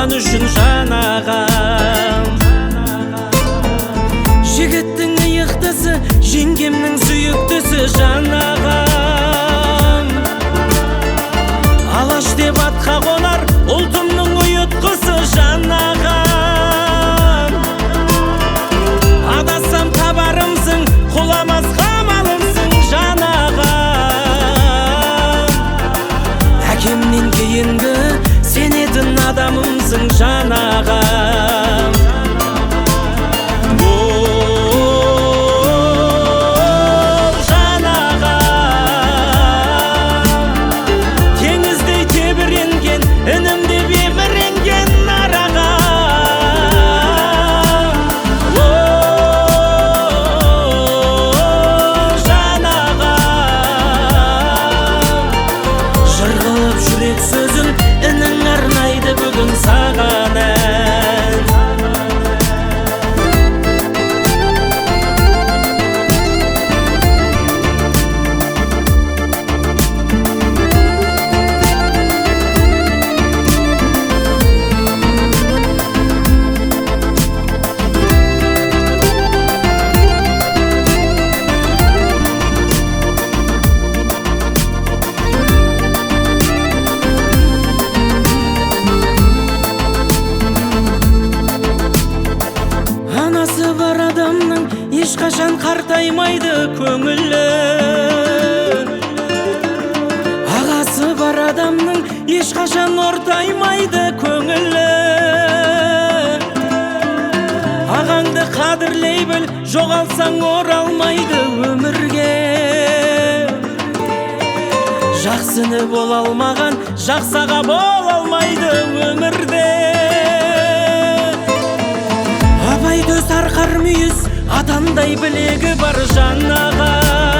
туған үшін жан ағам. Жігіттің иықтысы, жеңгемнің сүйіктісі жан ағам. Алаш деп атқа қонар ұлтымның ұйытқысы жан ағам. Адасам табарымсың, құламас қамалымсың жан ағам. Әкемнен кейінгі сенетін адамымсың жан ағам. Інім деп еміренген араға. Жан ағам, жыр қылып жүрек сөзін інің арнайды бүгін саған ән. Анасы бар адамның ешқашан қартаймайды көңілі. Ағасы бар адамның ешқашан ортаймайды көңілі. Ағаңды қадірлей біл, жоғалсаң оралмайды өмірге. Жақсыны бола алмаған жақсаға бола алмайды өмірде. Абай төс арқар мүйіз, атандай білегі бар жан ағам.